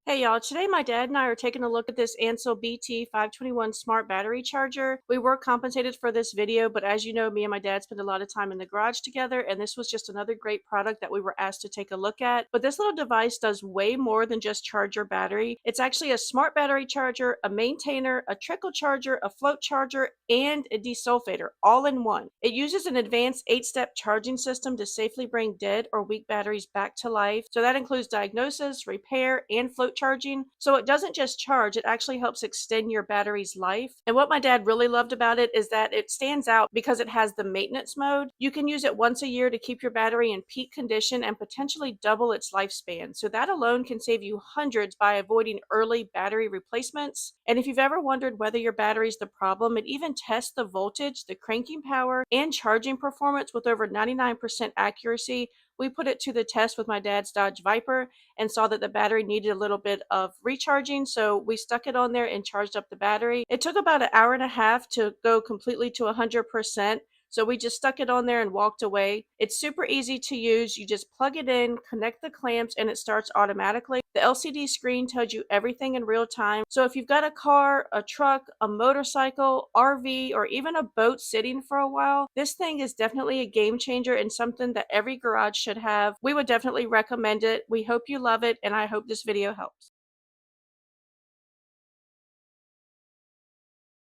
Hey y'all, today my dad and I are taking a look at this ANCEL BT521 smart battery charger. We were compensated for this video, but as you know, me and my dad spend a lot of time in the garage together, and this was just another great product that we were asked to take a look at. But this little device does way more than just charge your battery. It's actually a smart battery charger, a maintainer, a trickle charger, a float charger, and a desulfator all in one. It uses an advanced 8-step charging system to safely bring dead or weak batteries back to life. So that includes diagnosis, repair, and float charging. So it doesn't just charge, it actually helps extend your battery's life. And what my dad really loved about it is that it stands out because it has the maintenance mode. You can use it once a year to keep your battery in peak condition and potentially double its lifespan. So that alone can save you hundreds by avoiding early battery replacements. And if you've ever wondered whether your battery's the problem, it even tests the voltage, the cranking power, and charging performance with over 99% accuracy. We put it to the test with my dad's Dodge Viper and saw that the battery needed a little bit of recharging. So we stuck it on there and charged up the battery. It took about an hour and a half to go completely to 100%. So we just stuck it on there and walked away. It's super easy to use. You just plug it in, connect the clamps, and it starts automatically. The LCD screen tells you everything in real time. So if you've got a car, a truck, a motorcycle, RV, or even a boat sitting for a while, this thing is definitely a game changer and something that every garage should have. We would definitely recommend it. We hope you love it, and I hope this video helps.